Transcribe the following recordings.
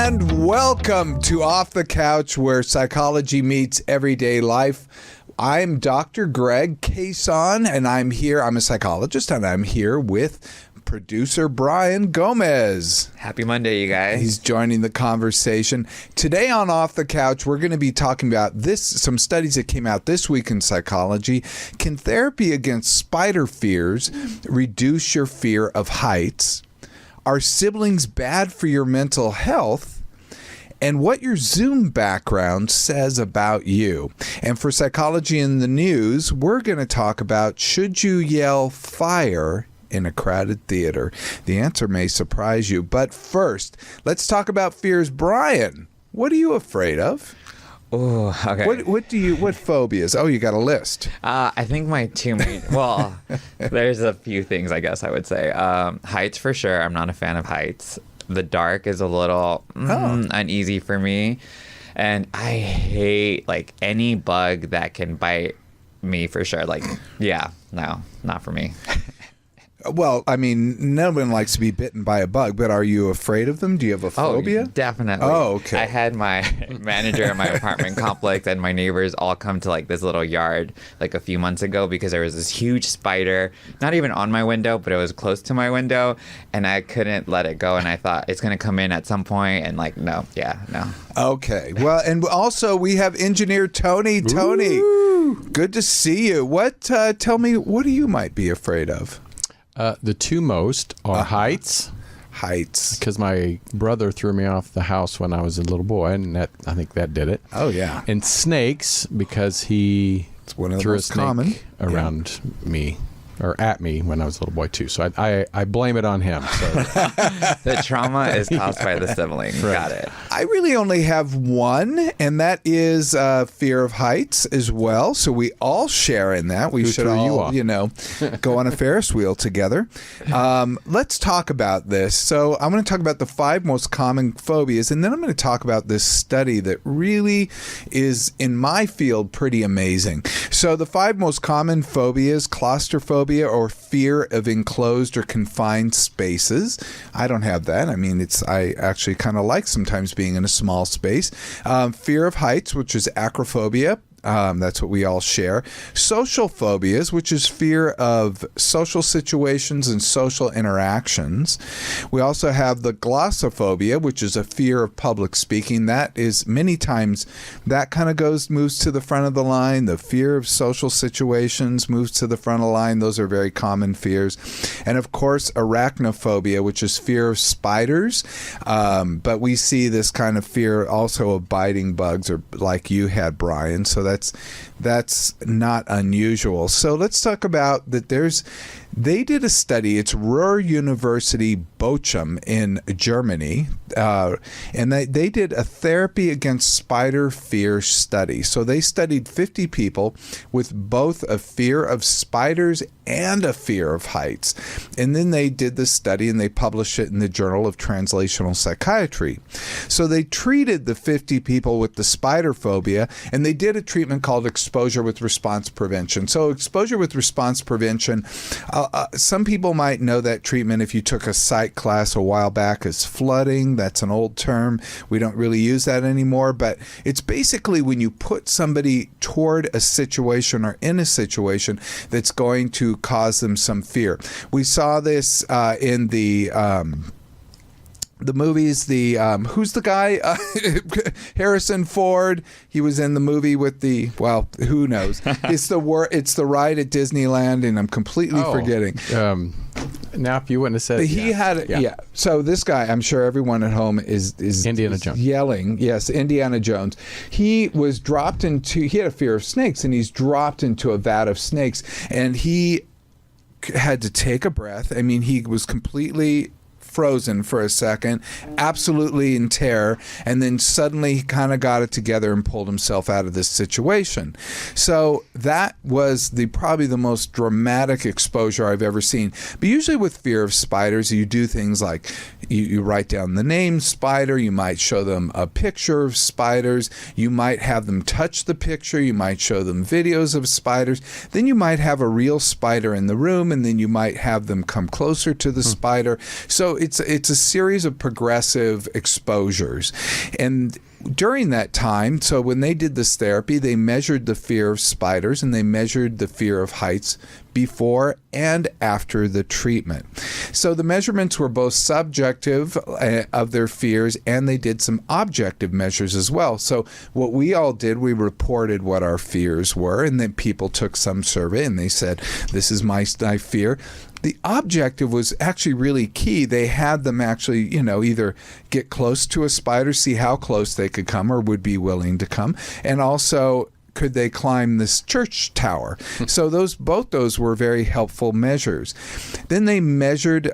And welcome to Off the Couch, where psychology meets everyday life. I'm Dr. Greg Cason, and I'm here. I'm a psychologist, and I'm here with producer Brian Gomez. Happy Monday, you guys. He's joining the conversation. Today on Off the Couch, we're going to be talking about some studies that came out this week in psychology. Can therapy against spider fears reduce your fear of heights? Are siblings bad for your mental health? And what your Zoom background says about you. And for Psychology in the News, we're going to talk about, should you yell fire in a crowded theater? The answer may surprise you. But first, let's talk about fears. Brian, what are you afraid of? Oh, okay. What phobias? Oh, you got a list. I think my two main, well, there's a few things I guess I would say. Heights for sure. I'm not a fan of heights. The dark is a little uneasy for me. And I hate like any bug that can bite me for sure. Like, yeah, no, not for me. Well, I mean, no one likes to be bitten by a bug, but are you afraid of them? Do you have a phobia? Oh, definitely. Oh, okay. I had my manager in my apartment complex and my neighbors all come to like this little yard like a few months ago because there was this huge spider, not even on my window, but it was close to my window, and I couldn't let it go, and I thought it's going to come in at some point, and like, no. Okay. Well, and also we have engineer Tony. Tony, good to see you. Tell me, what you might be afraid of? The two most are heights. Heights. Because my brother threw me off the house when I was a little boy, and I think that did it. Oh, yeah. And snakes, because he it's one of the threw most a snake common around me. Or at me when I was a little boy, too. So I blame it on him. So. The trauma is caused by the sibling. Right. Got it. I really only have one, and that is fear of heights as well. So we all share in that. We should all, go on a Ferris wheel together. Let's talk about this. So I'm going to talk about the 5 most common phobias, and then I'm going to talk about this study that really is, in my field, pretty amazing. So the 5 most common phobias: claustrophobia, or fear of enclosed or confined spaces. I don't have that. I mean, I actually kind of like sometimes being in a small space. Fear of heights, which is acrophobia. That's what we all share. Social phobias, which is fear of social situations and social interactions. We also have the glossophobia, which is a fear of public speaking. That is many times that kind of moves to the front of the line. The fear of social situations moves to the front of the line. Those are very common fears. And of course, arachnophobia, which is fear of spiders. But we see this kind of fear also of biting bugs, or like you had, Brian. So that's not unusual. So let's talk about that. They did a study. It's Ruhr University Bochum in Germany, and they did a therapy against spider fear study. So they studied 50 people with both a fear of spiders and a fear of heights. And then they did this study and they published it in the Journal of Translational Psychiatry. So they treated the 50 people with the spider phobia, and they did a treatment called exposure with response prevention. So exposure with response prevention, some people might know that treatment if you took a psych class a while back as flooding. That's an old term. We don't really use that anymore, but it's basically when you put somebody toward a situation or in a situation that's going to cause them some fear. We saw this in the movies, who's the guy? Harrison Ford. He was in the movie with who knows? It's the ride at Disneyland, and I'm completely forgetting. Now, if you wouldn't have said he had. So this guy, I'm sure everyone at home is Indiana Jones yelling. Yes, Indiana Jones. He had a fear of snakes, and he's dropped into a vat of snakes, and he had to take a breath. I mean, he was completely frozen for a second, absolutely in terror, and then suddenly he kind of got it together and pulled himself out of this situation. So that was probably the most dramatic exposure I've ever seen. But usually with fear of spiders, you do things like you write down the name spider, you might show them a picture of spiders, you might have them touch the picture, you might show them videos of spiders, then you might have a real spider in the room, and then you might have them come closer to the spider. So So it's a series of progressive exposures. And during that time, so when they did this therapy, they measured the fear of spiders and they measured the fear of heights before and after the treatment. So the measurements were both subjective of their fears, and they did some objective measures as well. So what we all did, we reported what our fears were, and then people took some survey and they said, this is my fear. The objective was actually really key. They had them actually, either get close to a spider, see how close they could come or would be willing to come, and also could they climb this church tower. So both those were very helpful measures. Then they measured.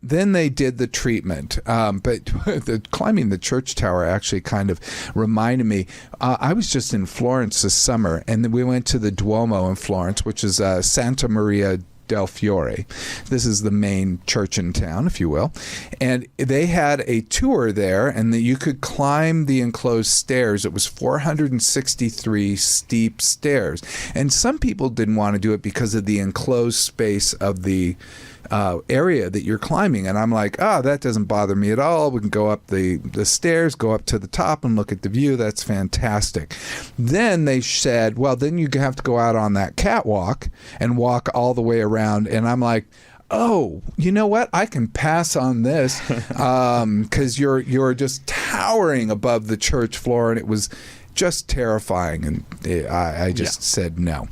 Then they did the treatment, but climbing the church tower actually kind of reminded me. I was just in Florence this summer, and then we went to the Duomo in Florence, which is Santa Maria del Fiore. This is the main church in town, if you will. And they had a tour there, and that you could climb the enclosed stairs. It was 463 steep stairs. And some people didn't want to do it because of the enclosed space of the area that you're climbing. And I'm like, that doesn't bother me at all. We can go up the stairs, go up to the top and look at the view. That's fantastic. Then they said, well, then you have to go out on that catwalk and walk all the way around. And I'm like, oh, you know what? I can pass on this because you're just towering above the church floor, and it was just terrifying, and I just said no.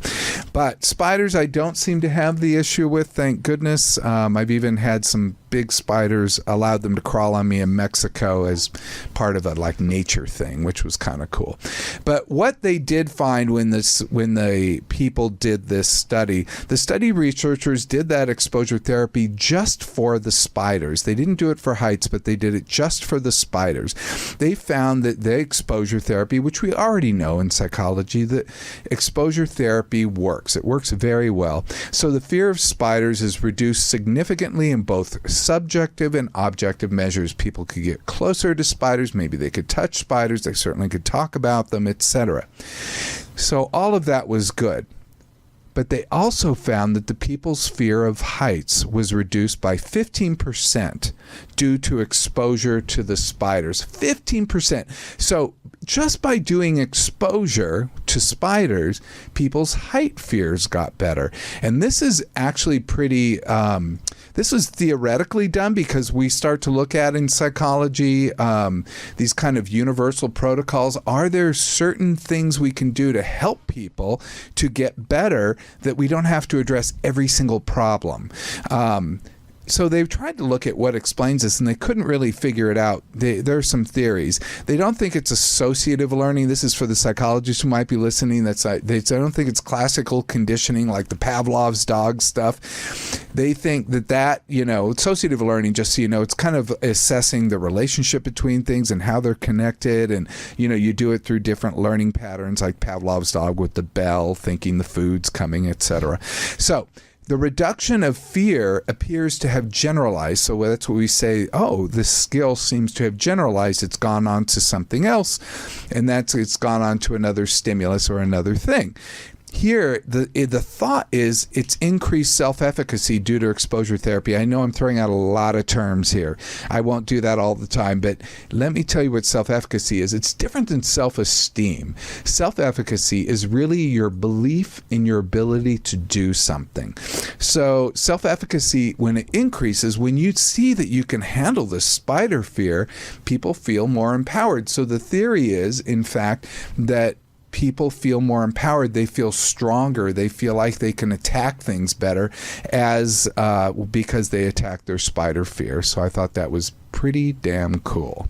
But spiders I don't seem to have the issue with, thank goodness. I've even had some big spiders, allowed them to crawl on me in Mexico as part of a nature thing, which was kind of cool. But what they did find when the people did this study, the study researchers did that exposure therapy just for the spiders. They didn't do it for heights, but they did it just for the spiders. They found that the exposure therapy, which we already know in psychology, that exposure therapy works. It works very well. So the fear of spiders is reduced significantly in both subjective and objective measures. People could get closer to spiders. Maybe they could touch spiders. They certainly could talk about them, etc. So all of that was good. But they also found that the people's fear of heights was reduced by 15% due to exposure to the spiders. 15%. So just by doing exposure to spiders, people's height fears got better. And this is actually pretty... this was theoretically done because we start to look at in psychology these kind of universal protocols. Are there certain things we can do to help people to get better that we don't have to address every single problem? So they've tried to look at what explains this, and they couldn't really figure it out. There are some theories. They don't think it's associative learning. This is for the psychologists who might be listening. They don't think it's classical conditioning like the Pavlov's dog stuff. They think that associative learning, just so you know, it's kind of assessing the relationship between things and how they're connected. And, you do it through different learning patterns like Pavlov's dog with the bell, thinking the food's coming, etc. So the reduction of fear appears to have generalized. So that's what we say, this skill seems to have generalized. It's gone on to something else, and it's gone on to another stimulus or another thing. Here, the thought is it's increased self-efficacy due to exposure therapy. I know I'm throwing out a lot of terms here. I won't do that all the time, but let me tell you what self-efficacy is. It's different than self-esteem. Self-efficacy is really your belief in your ability to do something. So self-efficacy, when it increases, when you see that you can handle the spider fear, people feel more empowered. So the theory is, in fact, that people feel more empowered. They feel stronger. They feel like they can attack things better because they attack their spider fear. So I thought that was pretty damn cool.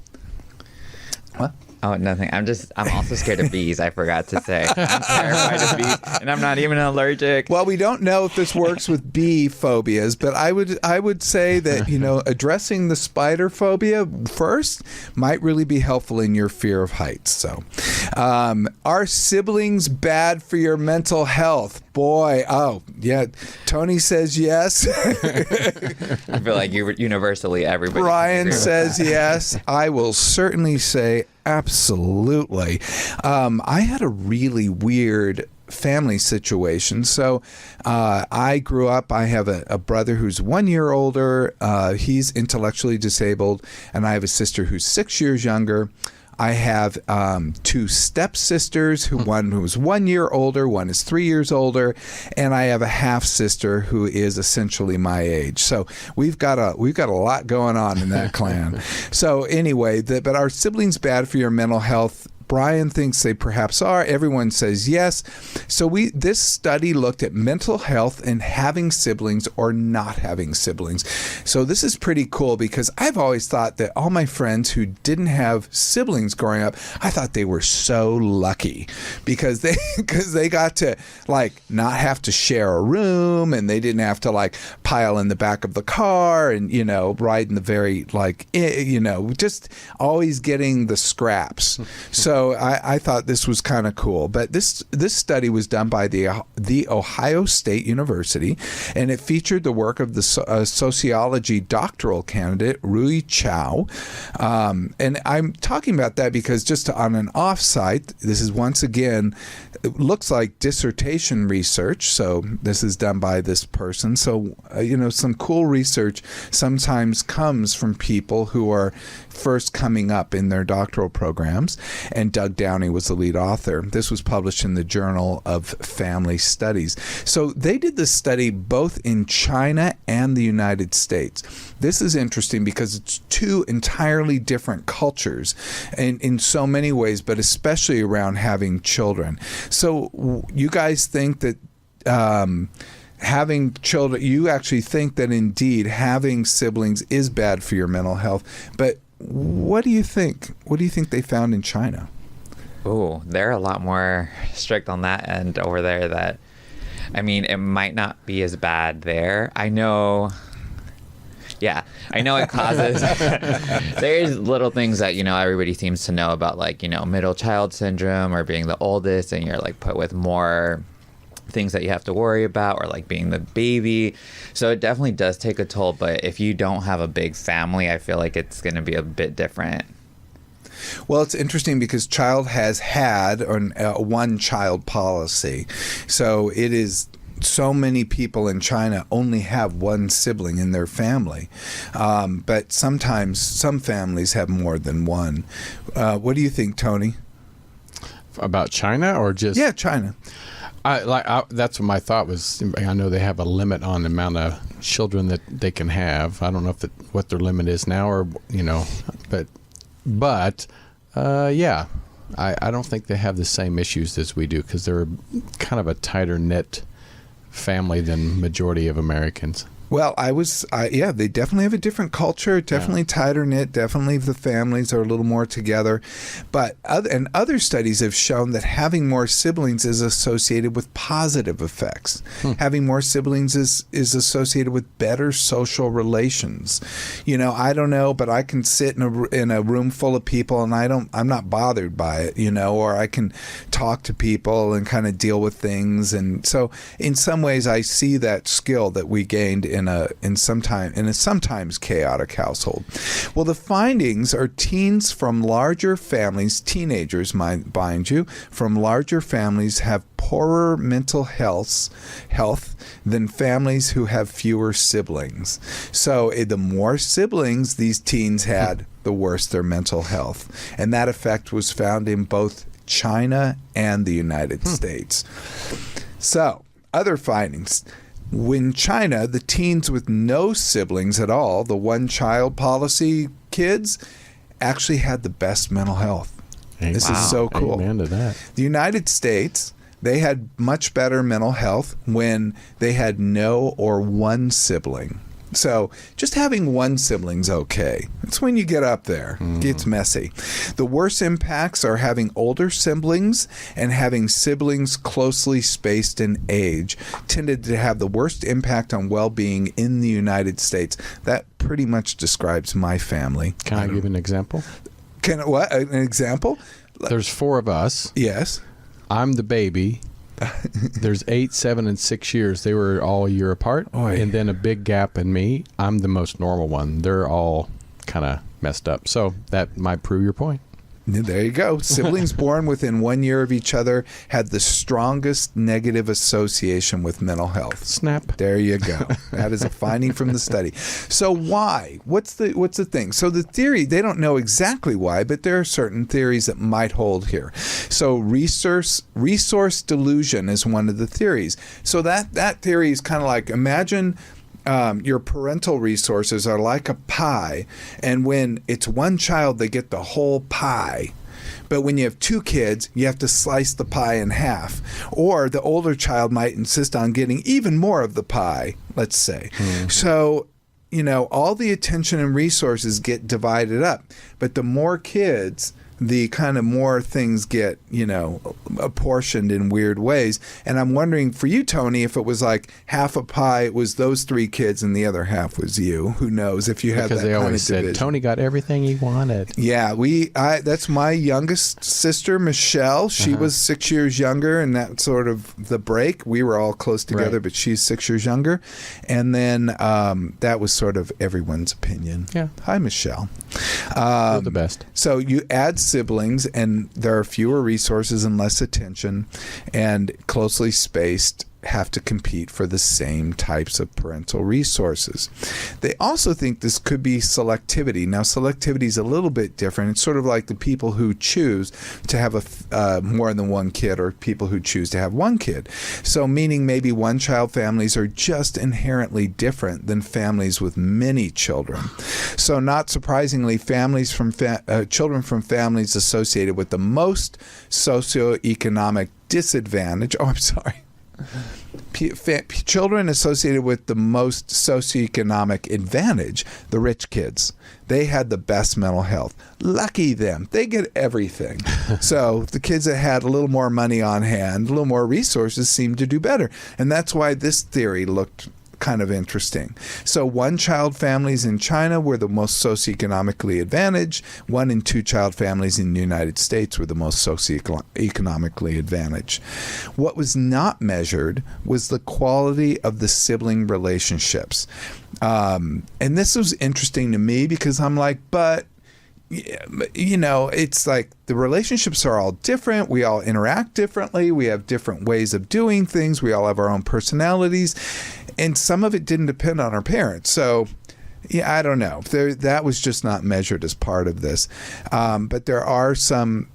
What? Oh, nothing. I'm also scared of bees. I forgot to say. I'm terrified of bees, and I'm not even allergic. Well, we don't know if this works with bee phobias, but I would say that, addressing the spider phobia first might really be helpful in your fear of heights. So, are siblings bad for your mental health? Boy, Tony says yes. I feel like universally everybody. Brian says yes. I will certainly say absolutely. I had a really weird family situation. So I grew up, I have a brother who's 1 year older. He's intellectually disabled, and I have a sister who's 6 years younger. I have two stepsisters, one who's 1 year older, one is 3 years older, and I have a half sister who is essentially my age. So we've got a lot going on in that clan. So anyway, but are siblings bad for your mental health? Brian thinks they perhaps are. Everyone says yes. So this study looked at mental health and having siblings or not having siblings. So this is pretty cool because I've always thought that all my friends who didn't have siblings growing up, I thought they were so lucky because they got to like not have to share a room, and they didn't have to like pile in the back of the car and ride in the very just always getting the scraps. So I thought this was kind of cool. But this study was done by the Ohio State University, and it featured the work of the sociology doctoral candidate Rui Chow. And I'm talking about that because just on an offsite, this is once again, it looks like dissertation research. So this is done by this person. So, some cool research sometimes comes from people who are first coming up in their doctoral programs, and Doug Downey was the lead author. This was published in the Journal of Family Studies. So they did this study both in China and the United States. This is interesting because it's two entirely different cultures in so many ways, but especially around having children. So you guys think that having children, you actually think that indeed having siblings is bad for your mental health, but what do you think? What do you think they found in China? Oh, they're a lot more strict on that end over there. It might not be as bad there. I know it causes there's little things that everybody seems to know about, like middle child syndrome or being the oldest, and you're like put with more things that you have to worry about, or like being the baby. So it definitely does take a toll, but if you don't have a big family, I feel like it's going to be a bit different. Well, it's interesting because Child has had a one-child policy. So it is so many people in China only have one sibling in their family. But sometimes some families have more than one. What do you think, Tony? About China or just... Yeah, China. That's what my thought was. I know they have a limit on the amount of children that they can have. I don't know what their limit is now, or but yeah, I don't think they have the same issues as we do because they're kind of a tighter knit family than majority of Americans. Well, they definitely have a different culture, definitely tighter knit, definitely the families are a little more together. But other studies have shown that having more siblings is associated with positive effects. Having more siblings is associated with better social relations. I don't know, but I can sit in a room full of people and I'm not bothered by it, or I can talk to people and kind of deal with things. And so in some ways I see that skill that we gained in a sometimes chaotic household. Well, the findings are teens from larger families, teenagers, mind you, from larger families have poorer mental health than families who have fewer siblings. So the more siblings these teens had, the worse their mental health. And that effect was found in both China and the United States. So, other findings. In China, the teens with no siblings at all, the one-child policy kids, actually had the best mental health. This is so cool. Amen to that. The United States, they had much better mental health when they had no or one sibling. So just having one sibling's okay. It's when you get up there. It gets messy. The worst impacts are having older siblings and having siblings closely spaced in age tended to have the worst impact on well-being in the United States. That pretty much describes my family. Can I give an example? An example? There's 4 of us. Yes. I'm the baby. There's 8, 7, and 6 years. They were all a year apart. Oy. And then a big gap in me. I'm the most normal one. They're all kind of messed up. So that might prove your point. There you go. Siblings born within 1 year of each other had the strongest negative association with mental health. Snap. There you go. That is a finding from the study. So why? What's the thing? So the theory, they don't know exactly why, but there are certain theories that might hold here. So resource delusion is one of the theories. So that theory is kind of like, imagine your parental resources are like a pie, and when it's one child, they get the whole pie. But when you have two kids, you have to slice the pie in half. Or the older child might insist on getting even more of the pie, let's say. Mm-hmm. So, all the attention and resources get divided up. But the more kids, the kind of more things get, apportioned in weird ways. And I'm wondering for you, Tony, if it was like half a pie was those three kids and the other half was you. Who knows if you had that kind of division. Because they always said, Tony got everything he wanted. Yeah, that's my youngest sister, Michelle. She was 6 years younger, and that's sort of the break. We were all close together, right. But she's 6 years younger. And then that was sort of everyone's opinion. Yeah. Hi, Michelle. You're the best. So you add siblings, and there are fewer resources and less attention, and closely spaced have to compete for the same types of parental resources. They also think this could be selectivity. Now, selectivity is a little bit different. It's sort of like the people who choose to have more than one kid, or people who choose to have one kid. So meaning maybe one-child families are just inherently different than families with many children. So not surprisingly, families from children from families associated with the most socioeconomic disadvantage. Oh, I'm sorry. Children associated with the most socioeconomic advantage, the rich kids, they had the best mental health. Lucky them. They get everything. So the kids that had a little more money on hand, a little more resources, seemed to do better. And that's why this theory looked kind of interesting. So one-child families in China were the most socioeconomically advantaged. One- and two-child families in the United States were the most socioeconomically advantaged. What was not measured was the quality of the sibling relationships. And this was interesting to me because I'm like, but it's like the relationships are all different. We all interact differently. We have different ways of doing things. We all have our own personalities. And some of it didn't depend on our parents. So, yeah, I don't know. That was just not measured as part of this. But there are some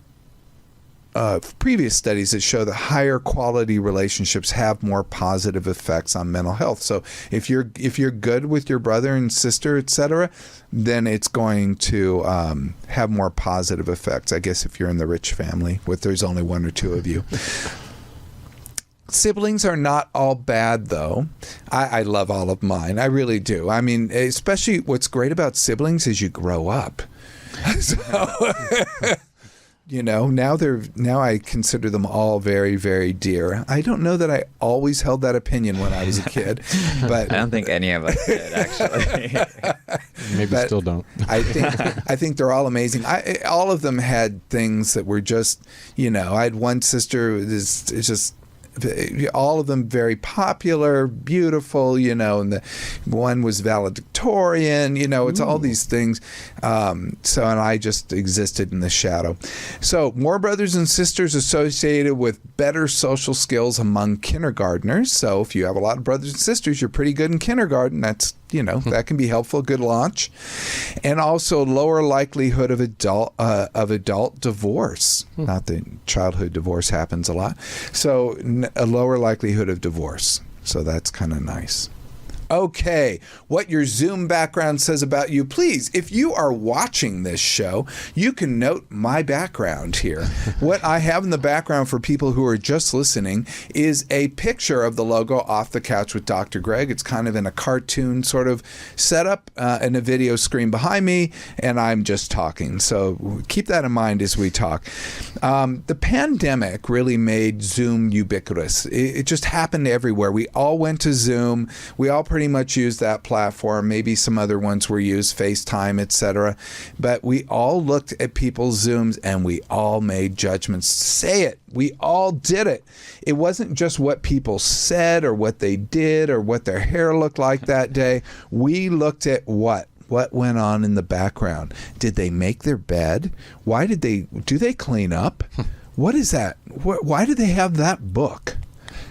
previous studies that show that higher quality relationships have more positive effects on mental health. So if you're good with your brother and sister, etc., then it's going to have more positive effects. I guess if you're in the rich family, there's only one or two of you. Siblings are not all bad, though. I love all of mine. I really do. I mean, especially what's great about siblings is you grow up. So, now I consider them all very, very dear. I don't know that I always held that opinion when I was a kid, but I don't think any of us did, actually. Maybe still don't. I think they're all amazing. All of them had things that were just, I had one sister. It's just. All of them very popular, beautiful, and the one was valedictorian, it's all these things. And I just existed in the shadow. So more brothers and sisters associated with better social skills among kindergartners. So if you have a lot of brothers and sisters, you're pretty good in kindergarten. That's that can be helpful, good launch. And also lower likelihood of adult divorce. Not that childhood divorce happens a lot. So a lower likelihood of divorce. So that's kind of nice. Okay, what your Zoom background says about you. Please, if you are watching this show, you can note my background here. What I have in the background for people who are just listening is a picture of the logo Off the Couch with Dr. Greg. It's kind of in a cartoon sort of setup and a video screen behind me, and I'm just talking. So keep that in mind as we talk. The pandemic really made Zoom ubiquitous. It just happened everywhere. We all went to Zoom. We all pretty much used that platform. Maybe some other ones were used, FaceTime, etc. But we all looked at people's Zooms and we all made judgments. Say it. We all did it. It wasn't just what people said or what they did or what their hair looked like that day. We looked at what? what went on in the background. Did they make their bed? Do they clean up? What is that? Why do they have that book?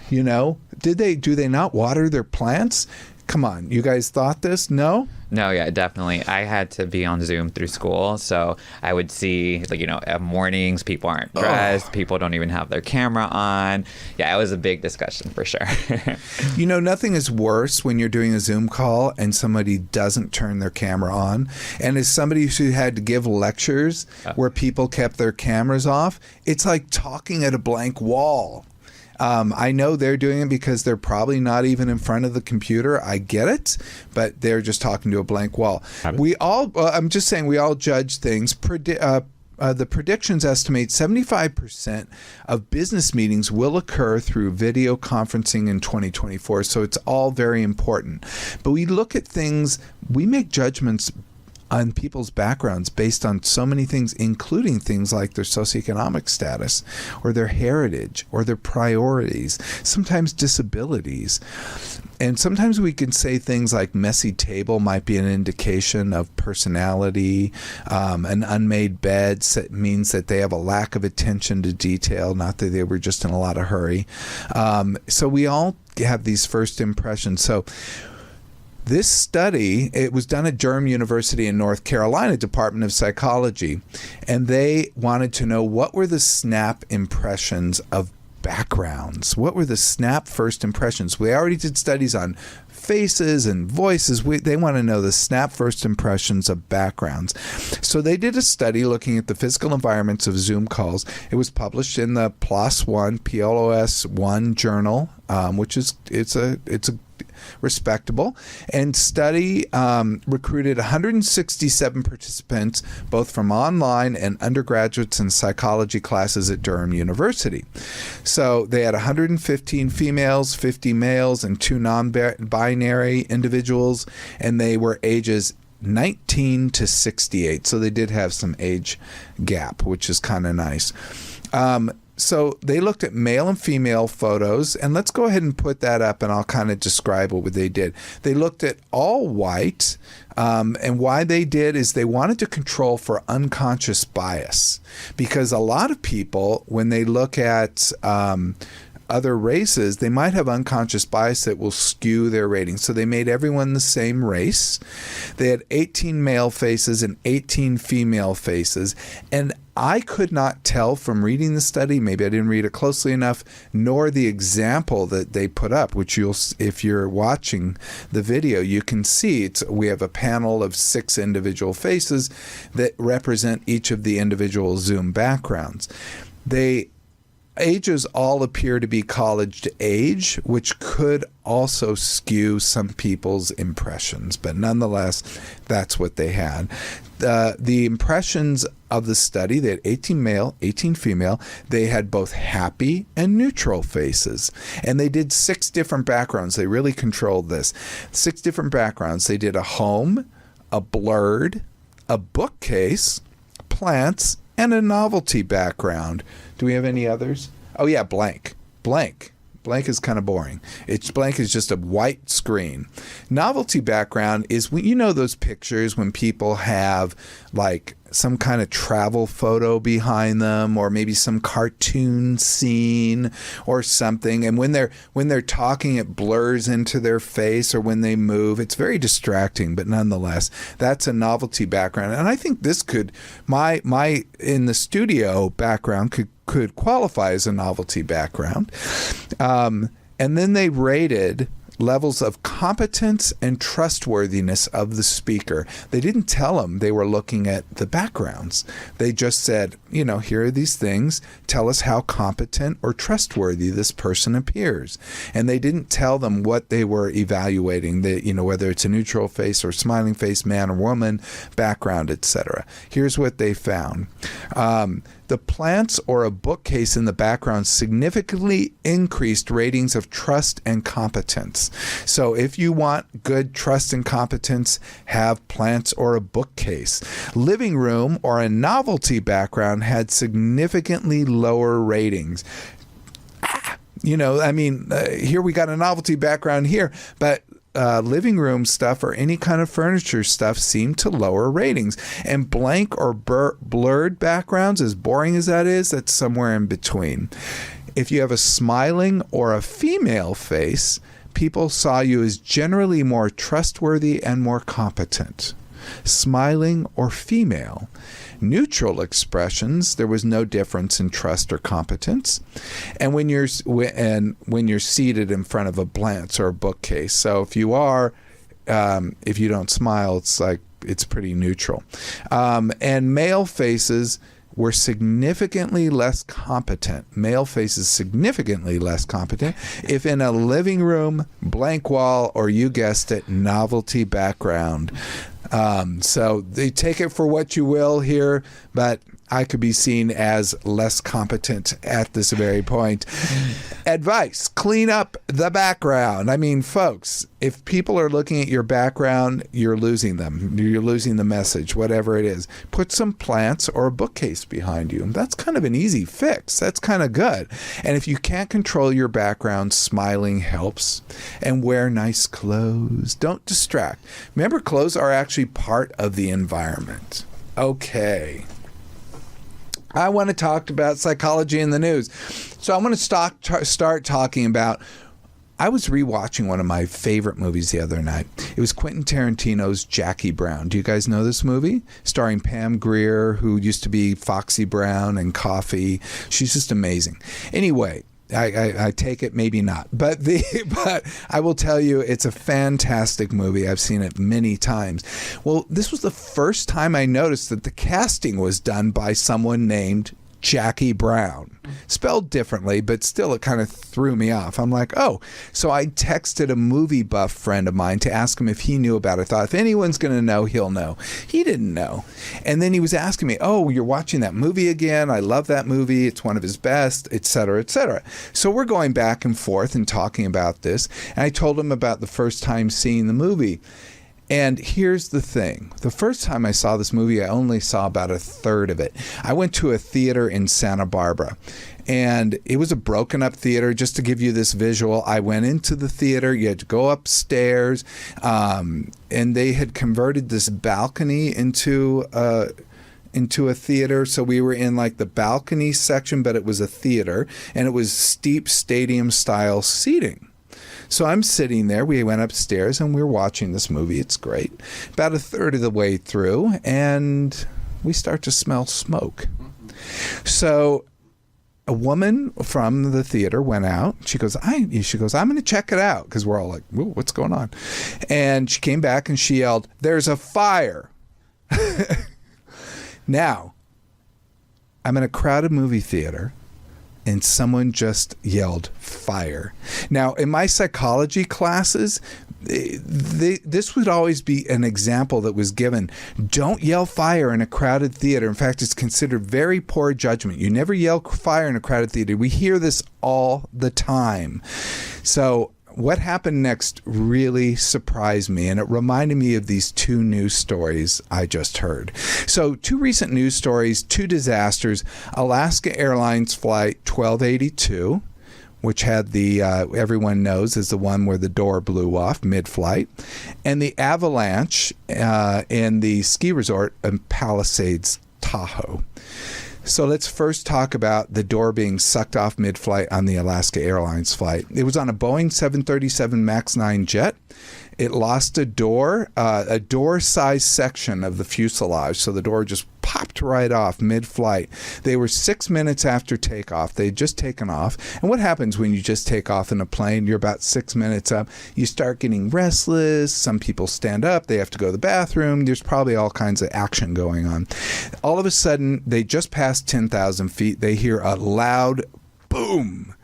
You know, do they not water their plants? Come on, you guys thought this? No? No, yeah, definitely. I had to be on Zoom through school, so I would see, like, you know, at mornings, people aren't dressed, people don't even have their camera on. Yeah, it was a big discussion for sure. You know, nothing is worse when you're doing a Zoom call and somebody doesn't turn their camera on. And as somebody who had to give lectures where people kept their cameras off, it's like talking at a blank wall. I know they're doing it because they're probably not even in front of the computer. I get it, but they're just talking to a blank wall. I'm just saying, we all judge things. The predictions estimate 75% of business meetings will occur through video conferencing in 2024. So it's all very important. But we look at things, we make judgments on people's backgrounds based on so many things, including things like their socioeconomic status or their heritage or their priorities, sometimes disabilities. And sometimes we can say things like messy table might be an indication of personality. An unmade bed means that they have a lack of attention to detail, not that they were just in a lot of hurry. So we all have these first impressions. So this study, it was done at Durham University in North Carolina, Department of Psychology, and they wanted to know what were the snap impressions of backgrounds. What were the snap first impressions? We already did studies on faces and voices. They want to know the snap first impressions of backgrounds. So they did a study looking at the physical environments of Zoom calls. It was published in the PLOS One journal, which is it's a respectable, and study recruited 167 participants, both from online and undergraduates in psychology classes at Durham University. So they had 115 females, 50 males, and 2 non-binary individuals, and they were ages 19 to 68. So they did have some age gap, which is kind of nice. So they looked at male and female photos, and let's go ahead and put that up, and I'll kind of describe what they did. They looked at all white, and why they did is they wanted to control for unconscious bias, because a lot of people, when they look at other races, they might have unconscious bias that will skew their rating. So they made everyone the same race. They had 18 male faces and 18 female faces, and I could not tell from reading the study, maybe I didn't read it closely enough, nor the example that they put up, which if you're watching the video, you can see we have a panel of 6 individual faces that represent each of the individual Zoom backgrounds. Ages all appear to be college age, which could also skew some people's impressions, but nonetheless, that's what they had. The impressions of the study, they had 18 male, 18 female. They had both happy and neutral faces. And they did 6 different backgrounds. They really controlled this. 6 different backgrounds. They did a home, a blurred, a bookcase, plants, and a novelty background. Do we have any others? Oh, yeah, blank. Blank is kind of boring. Blank is just a white screen. Novelty background is, you know, those pictures when people have like some kind of travel photo behind them, or maybe some cartoon scene or something, and when they're talking, it blurs into their face, or when they move, it's very distracting, but nonetheless, that's a novelty background. And I think this could, my in the studio background could qualify as a novelty background. And then they rated levels of competence and trustworthiness of the speaker. They didn't tell them they were looking at the backgrounds. They just said, you know, here are these things. Tell us how competent or trustworthy this person appears. And they didn't tell them what they were evaluating, whether it's a neutral face or smiling face, man or woman, background, etc. Here's what they found. The plants or a bookcase in the background significantly increased ratings of trust and competence. So if you want good trust and competence, have plants or a bookcase. Living room or a novelty background had significantly lower ratings. Here we got a novelty background here, but living room stuff or any kind of furniture stuff seem to lower ratings. And blank or blurred backgrounds, as boring as that is, that's somewhere in between. If you have a smiling or a female face, people saw you as generally more trustworthy and more competent. Smiling or female. Neutral expressions, there was no difference in trust or competence. And when you're seated in front of a glance or a bookcase. So if you don't smile, it's pretty neutral. And male faces were significantly less competent. Male faces significantly less competent if in a living room, blank wall, or you guessed it, novelty background. So they take it for what you will here, but I could be seen as less competent at this very point. Advice, clean up the background. I mean, folks, if people are looking at your background, you're losing them. You're losing the message, whatever it is. Put some plants or a bookcase behind you. That's kind of an easy fix. That's kind of good. And if you can't control your background, smiling helps. And wear nice clothes. Don't distract. Remember, clothes are actually part of the environment. Okay. I want to talk about psychology in the news. So I want to start talking about, I was rewatching one of my favorite movies the other night. It was Quentin Tarantino's Jackie Brown. Do you guys know this movie? Starring Pam Grier, who used to be Foxy Brown and Coffee. She's just amazing. Anyway, I take it, maybe not. But I will tell you, it's a fantastic movie. I've seen it many times. Well, this was the first time I noticed that the casting was done by someone named Jackie Brown. Spelled differently, but still it kind of threw me off. I'm like, oh. So I texted a movie buff friend of mine to ask him if he knew about it. I thought, if anyone's going to know, he'll know. He didn't know. And then he was asking me, oh, you're watching that movie again? I love that movie. It's one of his best, et cetera, et cetera. So we're going back and forth and talking about this. And I told him about the first time seeing the movie. And here's the thing. The first time I saw this movie, I only saw about a third of it. I went to a theater in Santa Barbara, and it was a broken up theater. Just to give you this visual, I went into the theater. You had to go upstairs, and they had converted this balcony into a theater. So we were in like the balcony section, but it was a theater, and it was steep stadium style seating. So I'm sitting there. We went upstairs and we were watching this movie. It's great. About a third of the way through, and we start to smell smoke. So a woman from the theater went out. She goes, I'm going to check it out, because we're all like, what's going on? And she came back and she yelled, "There's a fire." Now, I'm in a crowded movie theater, and someone just yelled fire. Now, in my psychology classes, this would always be an example that was given. Don't yell fire in a crowded theater. In fact, it's considered very poor judgment. You never yell fire in a crowded theater. We hear this all the time. So what happened next really surprised me, and it reminded me of these two news stories I just heard. So 2 recent news stories, 2 disasters. Alaska Airlines Flight 1282, which had the, everyone knows, is the one where the door blew off mid-flight, and the avalanche in the ski resort in Palisades, Tahoe. So let's first talk about the door being sucked off mid-flight on the Alaska Airlines flight. It was on a Boeing 737 MAX 9 jet. It lost a door-sized section of the fuselage, so the door just popped right off mid-flight. They were 6 minutes after takeoff. They had just taken off. And what happens when you just take off in a plane? You're about 6 minutes up. You start getting restless. Some people stand up. They have to go to the bathroom. There's probably all kinds of action going on. All of a sudden, they just passed 10,000 feet. They hear a loud boom.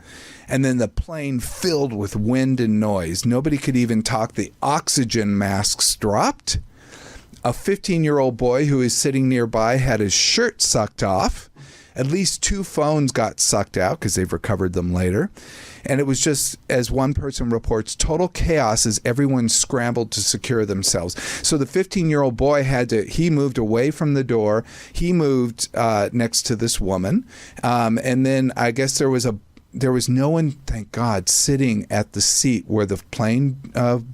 And then the plane filled with wind and noise. Nobody could even talk. The oxygen masks dropped. A 15-year-old boy who is sitting nearby had his shirt sucked off. At least 2 phones got sucked out, because they've recovered them later. And it was just, as one person reports, total chaos as everyone scrambled to secure themselves. So the 15-year-old boy he moved away from the door. He moved next to this woman. And then I guess there was there was no one, thank God, sitting at the seat where the plane,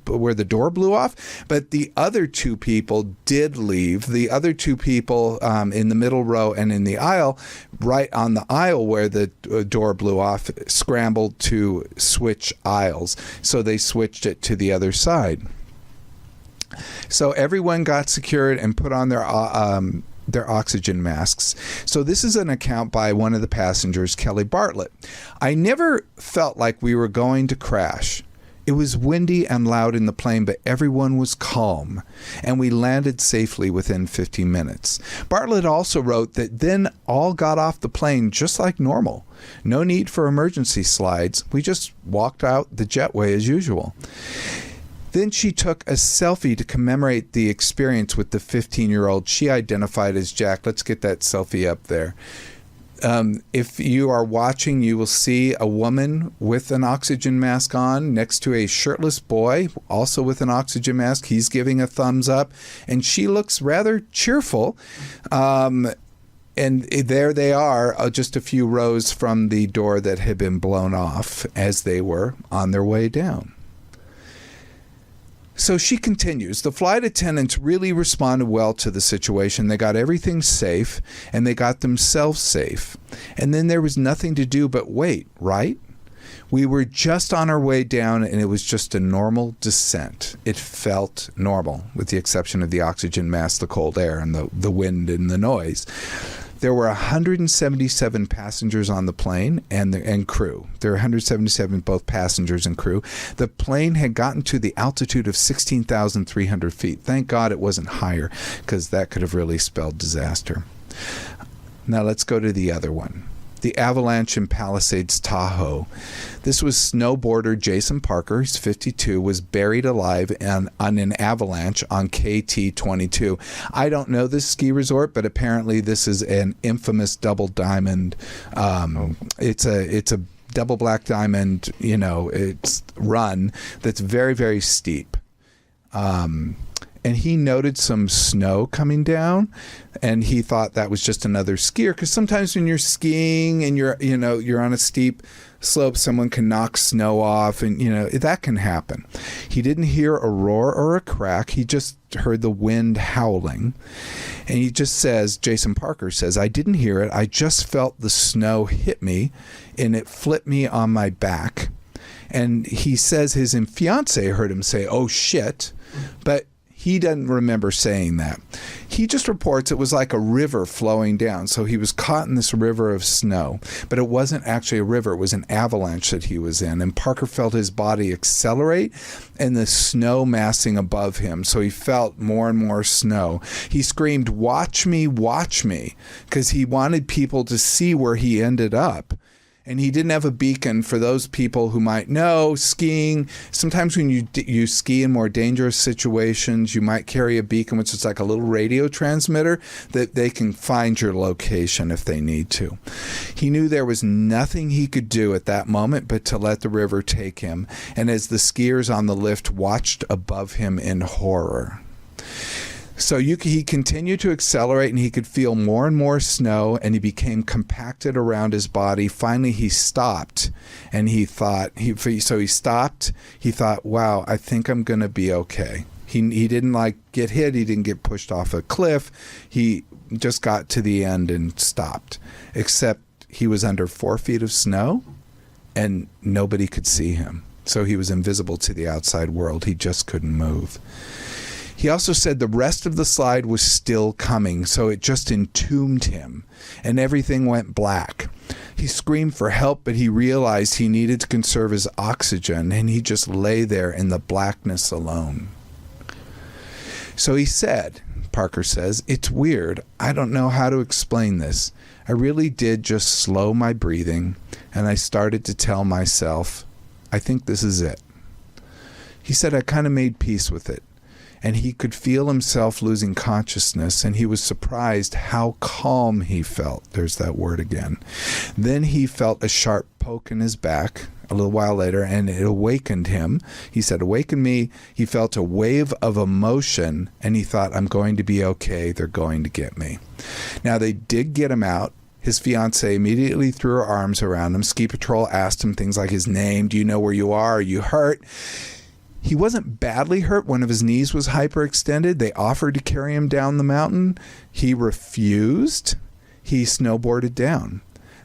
where the door blew off. But the other two people did leave. The other two people in the middle row and in the aisle, right on the aisle where the door blew off, scrambled to switch aisles. So they switched it to the other side. So everyone got secured and put on their oxygen masks. So this is an account by one of the passengers, Kelly Bartlett. I never felt like we were going to crash. It was windy and loud in the plane, but everyone was calm, and we landed safely within 15 minutes. Bartlett also wrote that then all got off the plane just like normal. No need for emergency slides. We just walked out the jetway as usual. Then she took a selfie to commemorate the experience with the 15-year-old she identified as Jack. Let's get that selfie up there. If you are watching, you will see a woman with an oxygen mask on next to a shirtless boy, also with an oxygen mask. He's giving a thumbs up, and she looks rather cheerful. And there they are, just a few rows from the door that had been blown off as they were on their way down. So she continues, the flight attendants really responded well to the situation. They got everything safe, and they got themselves safe. And then there was nothing to do but wait, right? We were just on our way down, and it was just a normal descent. It felt normal, with the exception of the oxygen mask, the cold air, and the wind and the noise. There were 177 passengers on the plane and crew. There were 177 both passengers and crew. The plane had gotten to the altitude of 16,300 feet. Thank God it wasn't higher, because that could have really spelled disaster. Now let's go to the other one. The avalanche in Palisades, Tahoe. This was snowboarder Jason Parker, he's 52, was buried alive on an avalanche on KT-22. I don't know this ski resort, but apparently this is an infamous double diamond. It's a double black diamond, it's run that's very, very steep. And he noted some snow coming down, and he thought that was just another skier. Because sometimes when you're skiing and you're on a steep slope, someone can knock snow off, and that can happen. He didn't hear a roar or a crack. He just heard the wind howling, and he just says, Jason Parker says, I didn't hear it. I just felt the snow hit me, and it flipped me on my back. And he says his fiance heard him say, "Oh shit," but he doesn't remember saying that. He just reports it was like a river flowing down. So he was caught in this river of snow, but it wasn't actually a river. It was an avalanche that he was in. And Parker felt his body accelerate and the snow massing above him. So he felt more and more snow. He screamed, "Watch me, watch me," because he wanted people to see where he ended up. And he didn't have a beacon. For those people who might know, skiing, sometimes when you ski in more dangerous situations, you might carry a beacon, which is like a little radio transmitter that they can find your location if they need to. He knew there was nothing he could do at that moment but to let the river take him. And as the skiers on the lift watched above him in horror. So he continued to accelerate, and he could feel more and more snow, and he became compacted around his body. Finally, he stopped, and he thought, he stopped. He thought, wow, I think I'm going to be okay. He didn't get hit. He didn't get pushed off a cliff. He just got to the end and stopped, except he was under 4 feet of snow, and nobody could see him. So he was invisible to the outside world. He just couldn't move. He also said the rest of the slide was still coming, so it just entombed him, and everything went black. He screamed for help, but he realized he needed to conserve his oxygen, and he just lay there in the blackness alone. So he said, Parker says, "It's weird. I don't know how to explain this. I really did just slow my breathing, and I started to tell myself, I think this is it." He said, I kind of made peace with it. And he could feel himself losing consciousness, and he was surprised how calm he felt. There's that word again. Then he felt a sharp poke in his back a little while later, and it awakened him. He said, "Awakened me." He felt a wave of emotion, and he thought, I'm going to be okay. They're going to get me. Now, they did get him out. His fiancée immediately threw her arms around him. Ski Patrol asked him things like his name. Do you know where you are? Are you hurt? He wasn't badly hurt. One of his knees was hyperextended. They offered to carry him down the mountain. He refused. He snowboarded down.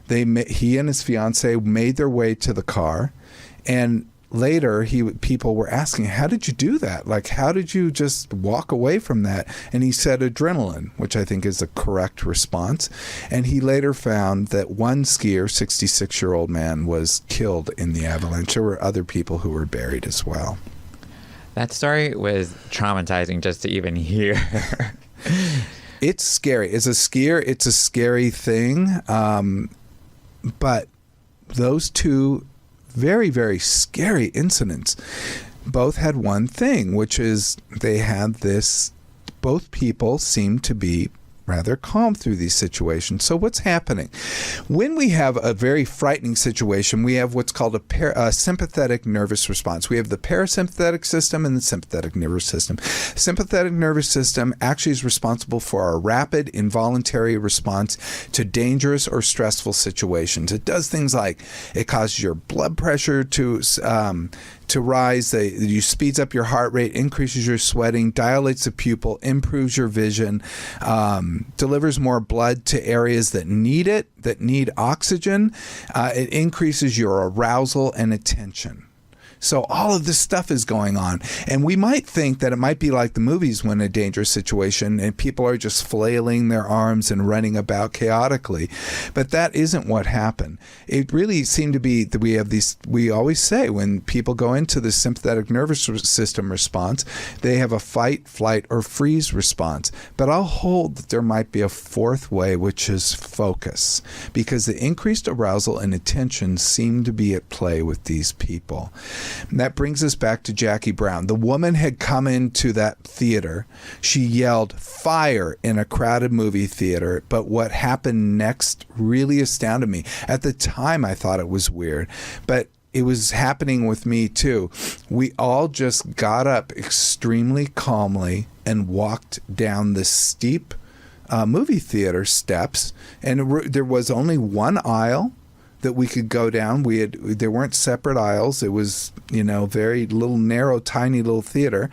He and his fiancée made their way to the car, and later people were asking, how did you do that? Like, how did you just walk away from that? And he said adrenaline, which I think is the correct response. And he later found that one skier, 66-year-old man, was killed in the avalanche. There were other people who were buried as well. That story was traumatizing just to even hear. It's scary. As a skier, it's a scary thing. But those two very, very scary incidents both had one thing, which is they had this, both people seemed to be rather calm through these situations. So what's happening? When we have a very frightening situation, we have what's called a sympathetic nervous response. We have the parasympathetic system and the sympathetic nervous system. Sympathetic nervous system actually is responsible for our rapid, involuntary response to dangerous or stressful situations. It does things like it causes your blood pressure to rise, you speeds up your heart rate, increases your sweating, dilates the pupil, improves your vision, delivers more blood to areas that need it, that need oxygen. It increases your arousal and attention. So all of this stuff is going on. And we might think that it might be like the movies when a dangerous situation and people are just flailing their arms and running about chaotically. But that isn't what happened. It really seemed to be that we always say when people go into the sympathetic nervous system response, they have a fight, flight, or freeze response. But I'll hold that there might be a fourth way, which is focus, because the increased arousal and attention seem to be at play with these people. And that brings us back to Jackie Brown. The woman had come into that theater. She yelled fire in a crowded movie theater, but what happened next really astounded me. At the time, I thought it was weird, but it was happening with me too. We all just got up extremely calmly and walked down the steep movie theater steps, and there was only one aisle that we could go down. There weren't separate aisles. It was, very little narrow, tiny little theater.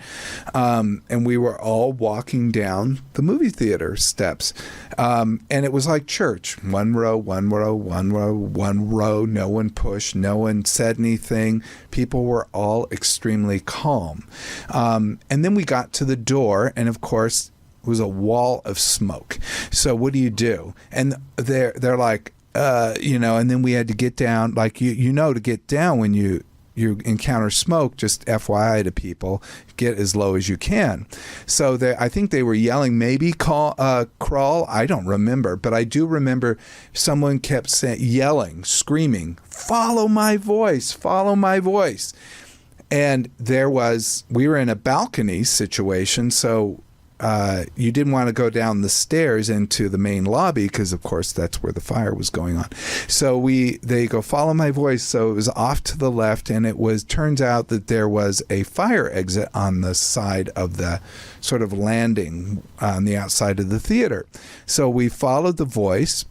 And we were all walking down the movie theater steps. And it was like church. One row, one row, one row, one row. No one pushed. No one said anything. People were all extremely calm. And then we got to the door, and of course, it was a wall of smoke. So what do? And they're like, and then we had to get down, like, to get down when you encounter smoke, just FYI to people, get as low as you can. So I think they were yelling, maybe crawl. I don't remember, but I do remember someone kept yelling, screaming, follow my voice, follow my voice. And we were in a balcony situation, so you didn't want to go down the stairs into the main lobby because, of course, that's where the fire was going on. So they go, follow my voice. So it was off to the left, and turns out that there was a fire exit on the side of the sort of landing on the outside of the theater. So we followed the voice.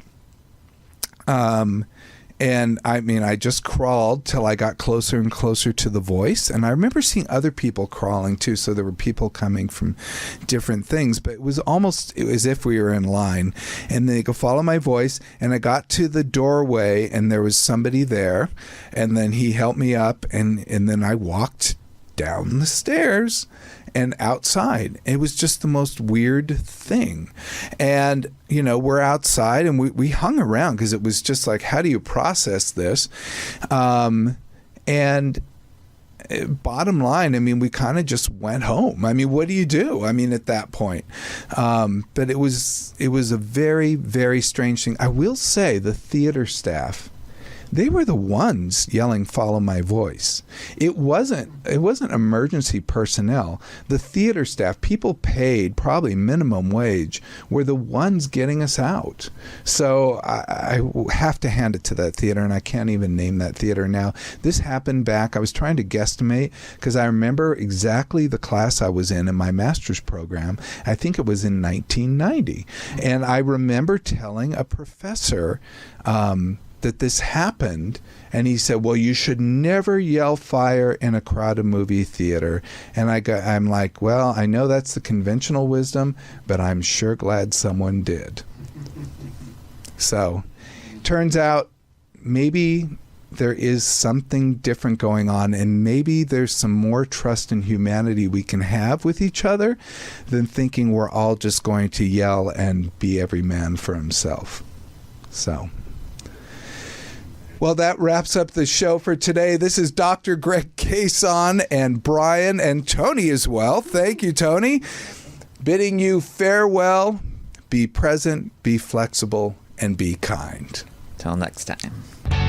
And I just crawled till I got closer and closer to the voice. And I remember seeing other people crawling too. So there were people coming from different things, but it was almost as if we were in line. And they go, follow my voice. And I got to the doorway and there was somebody there. And then he helped me up. And then I walked down the stairs and outside. It was just the most weird thing. And, we're outside and we hung around because it was just like, how do you process this? And bottom line, we kind of just went home. What do you do? At that point. But it was a very, very strange thing. I will say the theater staff, they were the ones yelling, "Follow my voice." It wasn't emergency personnel. The theater staff, people paid probably minimum wage, were the ones getting us out. So I have to hand it to that theater, and I can't even name that theater now. This happened back, I was trying to guesstimate, because I remember exactly the class I was in my master's program. I think it was in 1990. And I remember telling a professor that this happened, and he said, "Well, you should never yell fire in a crowded movie theater." And I'm like, well, I know that's the conventional wisdom, but I'm sure glad someone did. So, turns out maybe there is something different going on, and maybe there's some more trust in humanity we can have with each other than thinking we're all just going to yell and be every man for himself. So, well, that wraps up the show for today. This is Dr. Greg Cason and Brian and Tony as well. Thank you, Tony. Bidding you farewell. Be present, be flexible, and be kind. Till next time.